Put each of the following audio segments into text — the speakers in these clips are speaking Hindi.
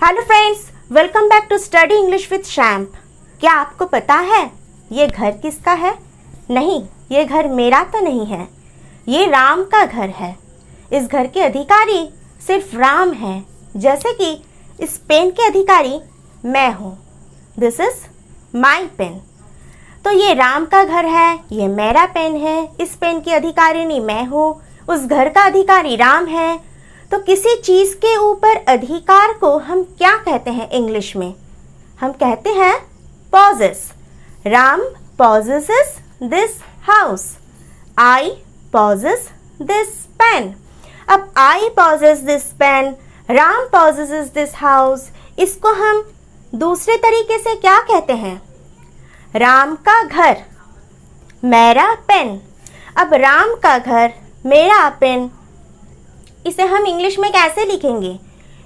Hello friends, welcome back to study English with Shamp. क्या आपको पता है ये घर किसका है? नहीं, ये घर मेरा तो नहीं है, ये राम का घर है। इस घर के अधिकारी सिर्फ राम हैं, जैसे कि इस पेन के अधिकारी मैं हूँ। This is my pen. तो ये राम का घर है, ये मेरा पेन है, इस पेन की अधिकारिणी मैं हूँ, उस घर का अधिकारी राम है। तो किसी चीज़ के ऊपर अधिकार को हम क्या कहते हैं इंग्लिश में? हम कहते हैं possess. Ram possesses this house. I possesses this pen. अब I possesses this pen, Ram possesses this house, इसको हम दूसरे तरीके से क्या कहते हैं? राम का घर, मेरा पेन। अब राम का घर, मेरा पेन, इसे हम इंग्लिश में कैसे लिखेंगे?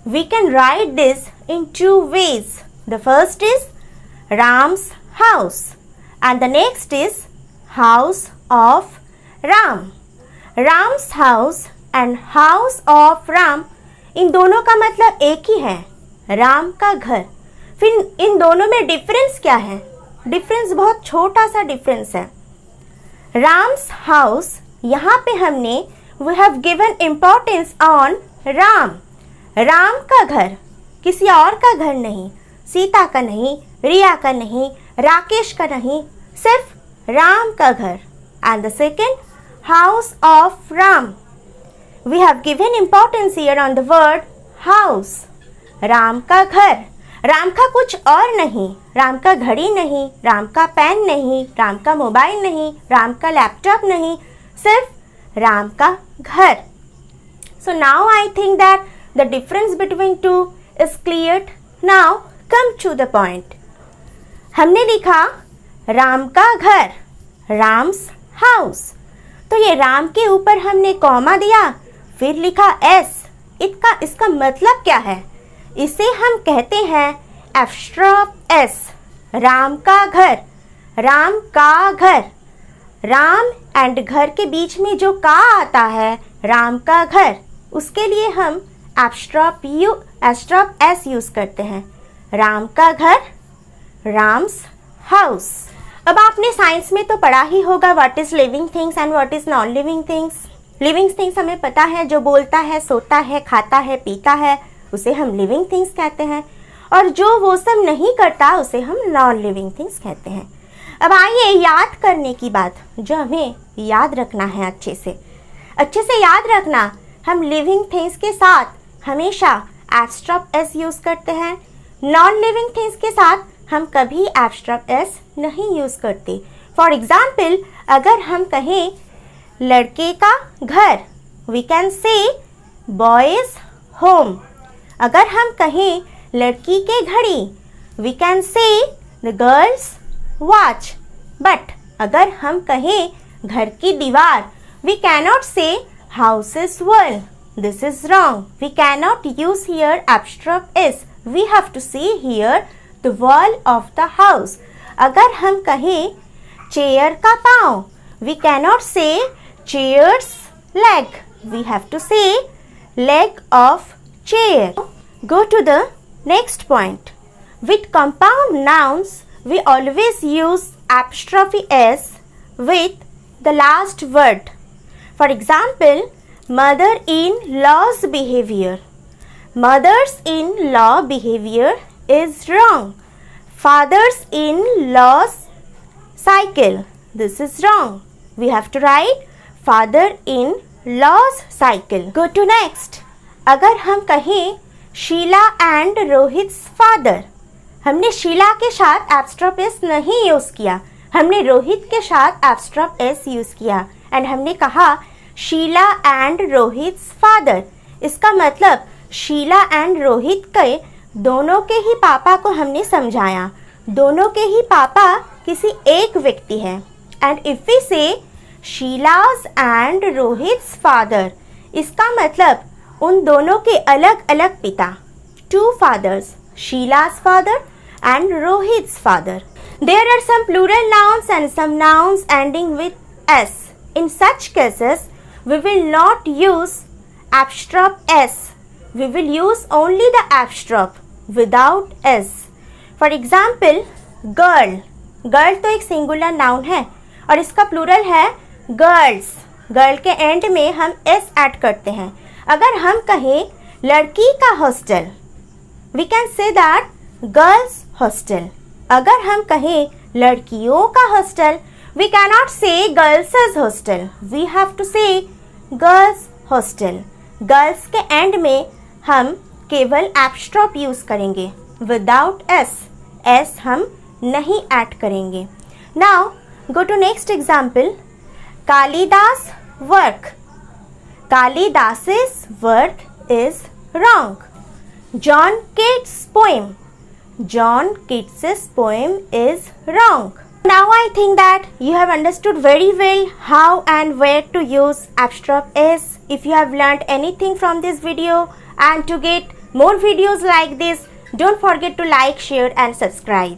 We can write this in two ways. The first is Ram's house and the next is house of Ram. Ram's house and house of Ram, इन दोनों का मतलब एक ही है, राम का घर। फिर इन दोनों में डिफरेंस क्या है? डिफरेंस बहुत छोटा सा डिफरेंस है। Ram's house, यहाँ पे हमने We have given importance on Ram. Ram का घर, किसी और का घर नहीं, सीता का नहीं, रिया का नहीं, राकेश का नहीं, सिर्फ राम का घर। And the second, house of Ram. We have given importance here on the word house. Ram का घर, राम का कुछ और नहीं, राम का घड़ी नहीं, राम का पेन नहीं, राम का मोबाइल नहीं, राम का लैपटॉप नहीं, सिर्फ राम का घर। So now I think that the difference between two is cleared. Now come to the point. हमने लिखा राम का घर, राम्स हाउस। तो ये राम के ऊपर हमने कॉमा दिया, फिर लिखा एस। इसका मतलब क्या है? इसे हम कहते हैं एपस्ट्रॉफ एस। राम का घर, राम का घर, राम एंड घर के बीच में जो का आता है, राम का घर, उसके लिए हम एपस्ट्रॉफ एस यूज करते हैं। राम का घर, राम्स हाउस। अब आपने साइंस में तो पढ़ा ही होगा what is living things and what is non living things. Living things हमें पता है, जो बोलता है, सोता है, खाता है, पीता है, उसे हम लिविंग थिंग्स कहते हैं। और जो वो सब नहीं करता, उसे हम नॉन लिविंग थिंग्स कहते हैं। अब आइए याद करने की बात, जो हमें याद रखना है अच्छे से याद रखना। हम लिविंग थिंग्स के साथ हमेशा एपस्ट्रॉफ एस यूज़ करते हैं, नॉन लिविंग थिंग्स के साथ हम कभी एपस्ट्रॉफ एस नहीं यूज़ करते। फॉर एग्जाम्पल, अगर हम कहें लड़के का घर, we can say boy's home. अगर हम कहें लड़की के घड़ी, we can say the girl's watch. But अगर हम कहें घर की दीवार, we cannot say house's wall. This is wrong. We cannot use here apostrophe s. We have to say here the wall of the house. अगर हम कहें चेयर का पाँव, we cannot say chair's leg. We have to say leg of chair. Go to the next point. With compound nouns, we always use apostrophe s with the last word. For example, mother-in-law's behavior. Mother's-in-law behavior is wrong. Father's-in-law's cycle. This is wrong. We have to write father-in-law's cycle. Go to next. अगर हम कहें शीला and रोहित's father, हमने शीला के साथ एपस्ट्रॉफ एस नहीं यूज़ किया, हमने रोहित के साथ एपस्ट्रॉफ एस यूज़ किया एंड हमने कहा शीला एंड रोहित्स फादर। इसका मतलब शीला एंड रोहित के दोनों के ही पापा को हमने समझाया। दोनों के ही पापा किसी एक व्यक्ति है। एंड इफ वी से शीलाज एंड रोहित्स फादर, इसका मतलब उन दोनों के अलग अलग पिता, two fathers, Sheila's father and Rohit's father. There are some plural nouns and some nouns ending with s. In such cases, we will not use apostrophe s. We will use only the apostrophe. without s. For example, girl. Girl तो एक सिंगुलर नाउन है और इसका प्लूरल है गर्ल्स. गर्ल के एंड में हम s ऐड करते हैं. अगर हम कहें लड़की का hostel, we can say that girls hostel. अगर हम कहें लड़कियों का hostel, we cannot say girls hostel, we have to say girls hostel. Girls के एंड में हम केवल एप्स्ट्रॉप यूज़ करेंगे विदाउट एस. एस हम नहीं ऐड करेंगे. Now go to next example. Kalidas work. कालिदास's work is wrong. John Keats' poem. John Keats' poem is wrong. Now I think that you have understood very well how and where to use apostrophe s. If you have learnt anything from this video and to get more videos like this, don't forget to like, share and subscribe.